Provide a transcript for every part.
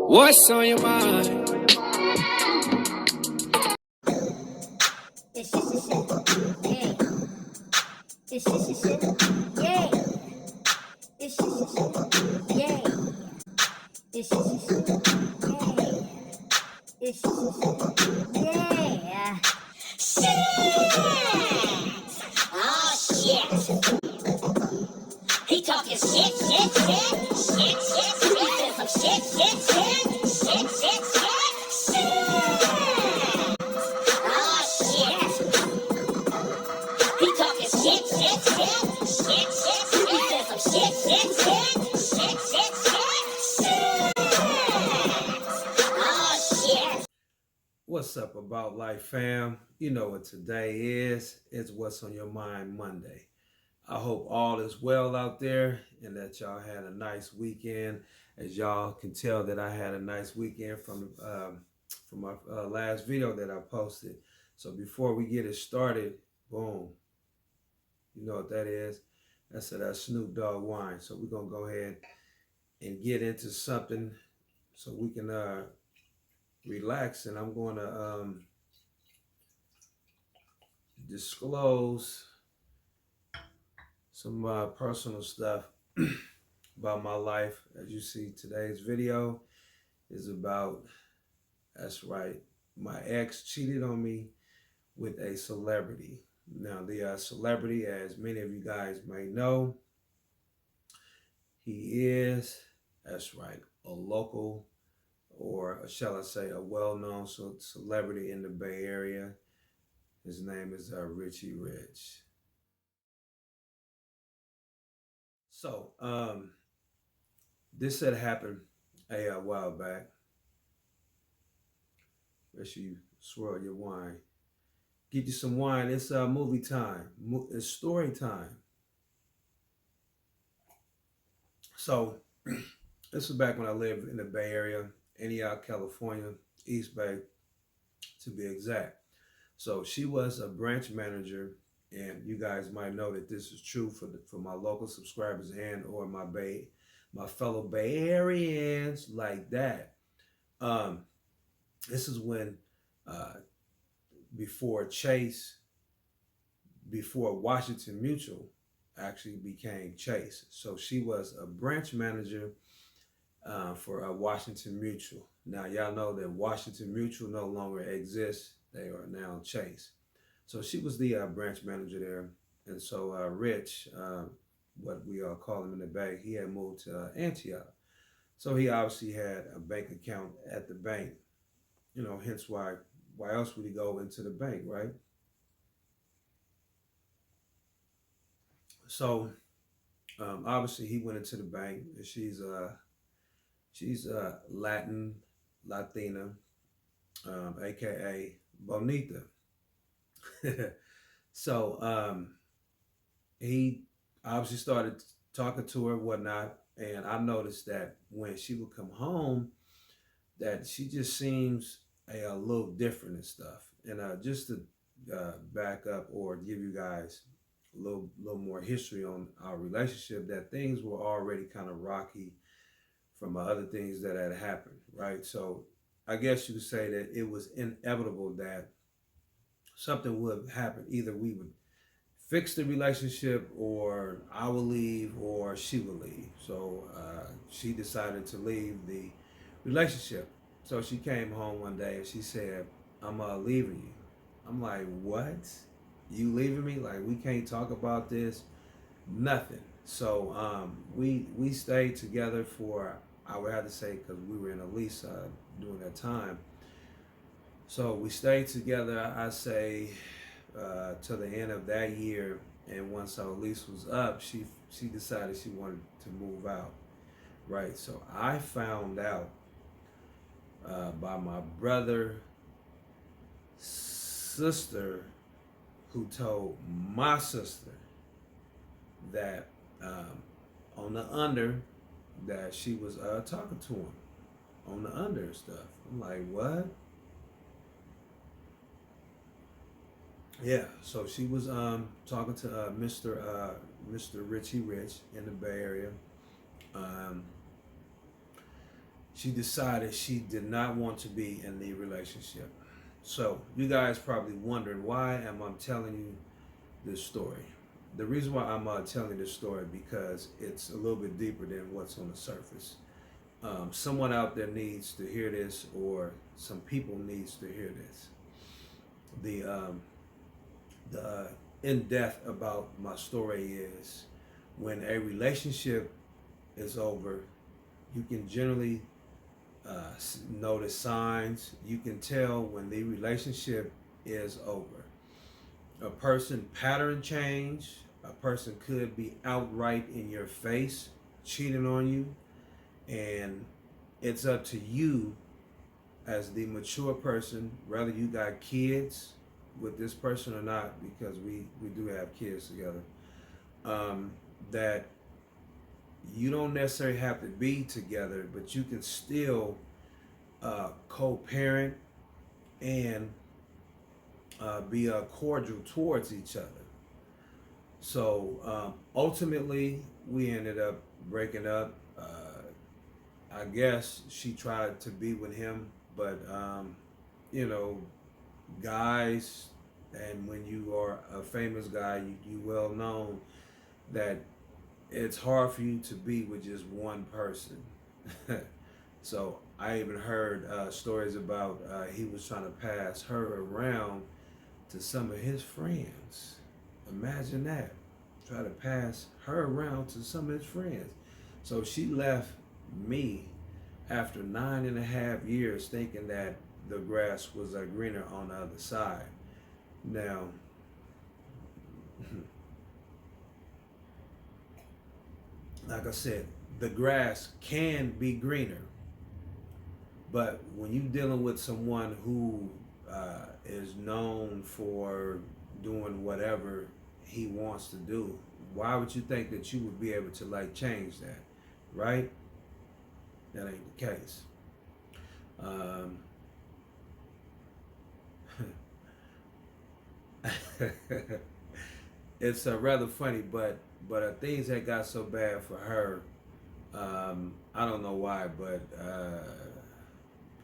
What's on your mind? It's just shit. Yeah. It's just shit. Yeah. It's just shit. Yeah. It's just shit. Yeah. It's just shit. Yeah. Shit. Oh shit. He talking shit, shit, shit, shit, shit. He said some shit, shit, shit, shit, shit, shit, shit. Oh shit. He talking shit, shit, shit, shit, shit. He said some shit, shit, shit, shit, shit, shit, shit. Oh shit. What's up, About Life fam? You know what today is. It's What's on Your Mind Monday. I hope all is well out there and that y'all had a nice weekend. As y'all can tell that I had a nice weekend from my last video that I posted. So before we get it started, boom, you know what that is? That's that Snoop Dogg wine. So we're going to go ahead and get into something so we can relax. And I'm going to disclose some personal stuff about my life. As you see, today's video is about, that's right, my ex cheated on me with a celebrity. Now, the celebrity, as many of you guys may know, he is, that's right, a local, or shall I say, a well-known celebrity in the Bay Area. His name is Richie Rich. So, this had happened a while back. As you swirl your wine, get you some wine. It's movie time. It's story time. So, this was back when I lived in the Bay Area, Antioch, California, East Bay, to be exact. So she was a branch manager, and you guys might know that this is true for my local subscribers and or my fellow Bay Areans like that. This is when before Chase, before Washington Mutual actually became Chase. So she was a branch manager for Washington Mutual. Now y'all know that Washington Mutual no longer exists. They are now Chase. So she was the branch manager there. And so Rich, what we call him in the Bay, he had moved to Antioch. So he obviously had a bank account at the bank. You know, hence why else would he go into the bank, right? So obviously he went into the bank. She's Latina, aka Bonita. So he obviously started talking to her, whatnot, and I noticed that when she would come home, that she just seems a little different and stuff. And just to back up or give you guys a little more history on our relationship, that things were already kind of rocky from other things that had happened, right? So I guess you could say that it was inevitable that something would happen. Either we would fix the relationship, or I will leave, or she will leave. So she decided to leave the relationship. So she came home one day and she said, I'm leaving you. I'm like, what? You leaving me? Like, we can't talk about this? Nothing. So we stayed together for, I would have to say, because we were in a lease during that time. So we stayed together, I say, to the end of that year. And once our lease was up, she decided she wanted to move out, right? So I found out by my brother, sister, who told my sister that on the under that she was talking to him on the under and stuff. I'm like, what? Yeah, so she was talking to Mr. Richie Rich in the Bay Area. she decided she did not want to be in the relationship. So you guys probably wondering, why am I telling you this story? The reason why I'm telling you this story, because it's a little bit deeper than what's on the surface. Someone out there needs to hear this, or some people needs to hear this. The in depth about my story is, when a relationship is over, you can generally notice signs. You can tell when the relationship is over. A person pattern change. A person could be outright in your face cheating on you, and it's up to you as the mature person, whether you got kids with this person or not, because we do have kids together, that you don't necessarily have to be together, but you can still co-parent and be cordial towards each other. So ultimately, we ended up breaking up. I guess she tried to be with him, but you know, guys, and when you are a famous guy, you well known that it's hard for you to be with just one person. So I even heard stories about he was trying to pass her around to some of his friends. Imagine that. Try to pass her around to some of his friends. So she left me after 9.5 years thinking that the grass was greener on the other side. Now, like I said, the grass can be greener, but when you're dealing with someone who is known for doing whatever he wants to do, why would you think that you would be able to like change that, right? That ain't the case. It's rather funny, but things that got so bad for her, I don't know why, but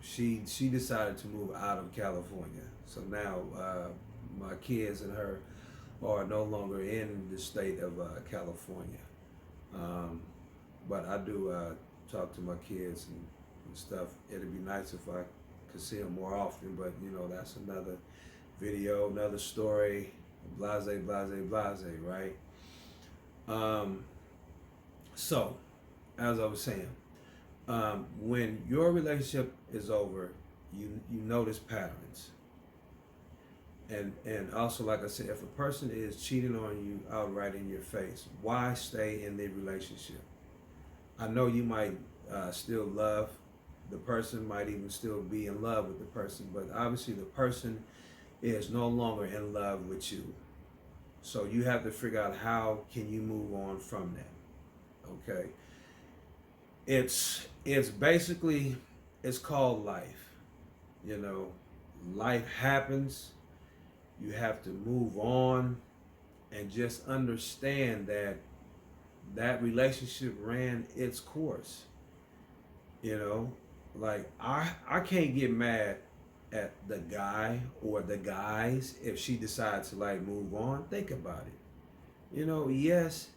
she decided to move out of California. So now my kids and her are no longer in the state of California. But I do talk to my kids and stuff. It'd be nice if I could see them more often, but you know, that's another video, another story, blase, right? So, as I was saying, when your relationship is over, you notice patterns. And also, like I said, if a person is cheating on you outright in your face, why stay in the relationship? I know you might still love the person, might even still be in love with the person, but obviously the person is no longer in love with you. So you have to figure out, how can you move on from that? Okay. It's basically, it's called life. You know, life happens. You have to move on and just understand that that relationship ran its course. You know, like I can't get mad at the guy or the guys if she decides to like move on. Think about it. You know, yes,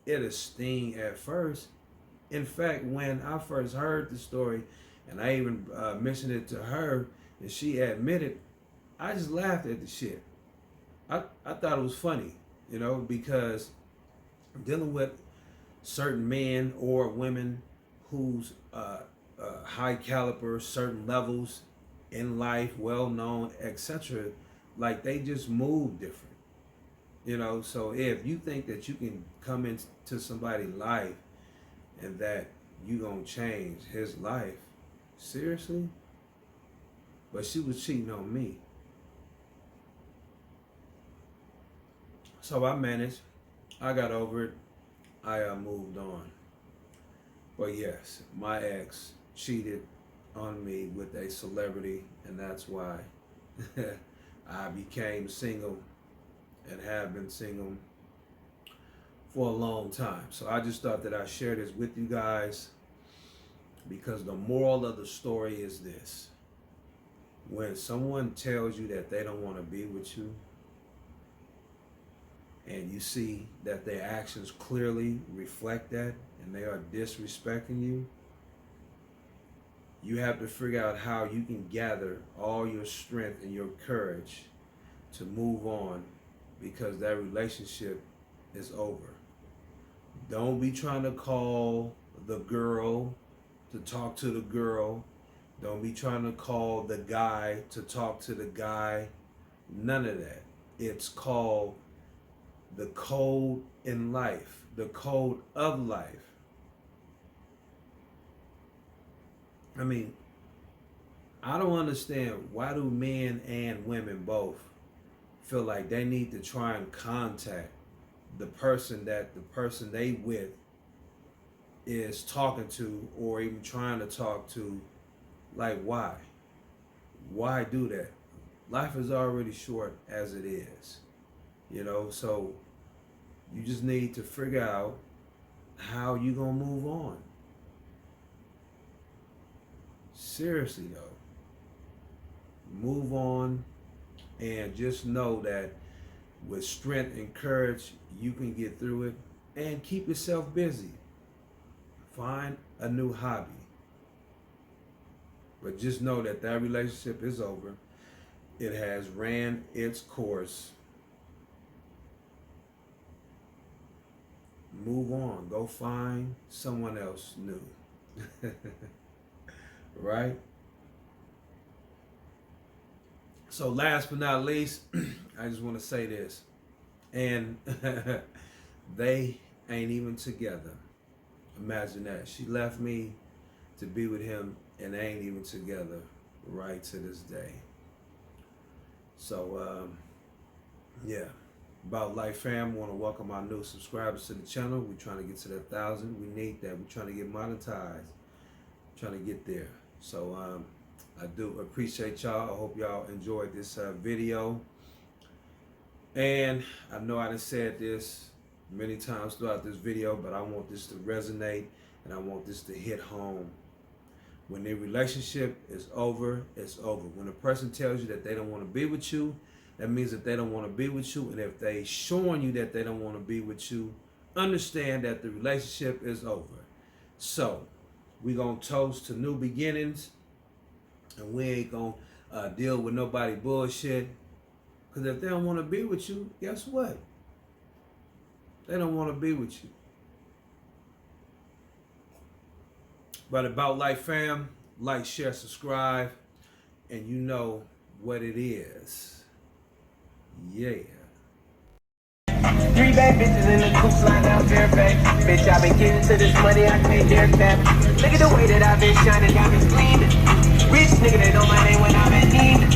it'll sting at first. In fact, when I first heard the story, and I even mentioned it to her, and she admitted, I just laughed at the shit. I thought it was funny, you know, because dealing with certain men or women who's high caliber, certain levels in life, well known, etc., like they just move different, you know. So if you think that you can come into somebody's life and that you gonna change his life, seriously? But she was cheating on me. So I managed. I got over it. I moved on. But yes, my ex cheated on me with a celebrity, and that's why I became single and have been single for a long time. So I just thought that I'd share this with you guys. Because the moral of the story is this: when someone tells you that they don't want to be with you, and you see that their actions clearly reflect that, and they are disrespecting you, you have to figure out how you can gather all your strength and your courage to move on, because that relationship is over. Don't be trying to call the girl to talk to the girl. Don't be trying to call the guy to talk to the guy. None of that. It's called the code in life, the code of life. I mean, I don't understand, why do men and women both feel like they need to try and contact the person that the person they with is talking to, or even trying to talk to? Like, why? Why do that? Life is already short as it is, you know, so you just need to figure out how you gonna move on. Seriously though, move on, and just know that with strength and courage, you can get through it. And keep yourself busy. Find a new hobby. But just know that that relationship is over. It has ran its course. Move on. Go find someone else new. Right? So last but not least, I just want to say this. And they ain't even together. Imagine that. She left me to be with him, and they ain't even together right to this day. So, yeah. About Life fam, want to welcome our new subscribers to the channel. We're trying to get to that 1,000. We need that. We're trying to get monetized. Trying to get there. So, I do appreciate y'all. I hope y'all enjoyed this video. And I know I done said this many times throughout this video, but I want this to resonate, and I want this to hit home. When the relationship is over, it's over. When a person tells you that they don't want to be with you, that means that they don't want to be with you. And if they showing you that they don't want to be with you, understand that the relationship is over. So we gonna toast to new beginnings, and we ain't gonna deal with nobody bullshit. Because if they don't want to be with you, guess what? They don't want to be with you. But About Life fam, like, share, subscribe, and you know what it is. Yeah. 3 bad bitches in the coupe sliding down Fairfax. Bitch, I been getting to this money, I can't dare cap. Look at the way that I've been shining, got me gleaming. Rich nigga, they know my name when I've been eating.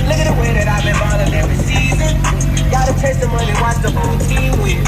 Look at the way that I've been ballin' every season. Gotta taste the money, watch the whole team win.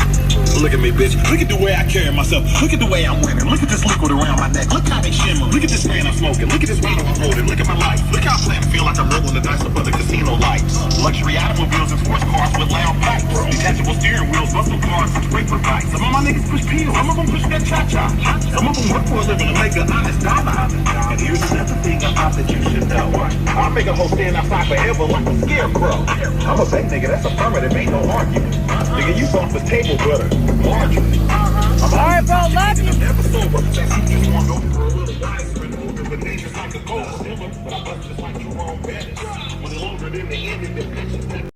Look at me, bitch. Look at the way I carry myself. Look at the way I'm winning. Look at this liquid around my neck. Look how they shimmer. Look at this man I'm smoking. Look at this bottle I'm holding. Look at my life. Look how I feel like I'm rolling the dice up under casino lights. Luxury automobiles and sports cars with loud pipes. Detachable steering wheels, muscle cars, and breaker bikes. Some of my niggas push pills. Some of them push that cha-cha. Some of them work for a living to make an honest dollar. And here's another thing about that you should know. I make a whole stand outside forever like a scarecrow. I'm a fake nigga. That's affirmative. Ain't no argument. Nigga, you soft as table butter. Margarine. Alright, bro, love you. Never sober. Just want to go for a little wiser and older, but nature's like a gold silver. But I bust just like Jerome Bettis. When longer than the end of the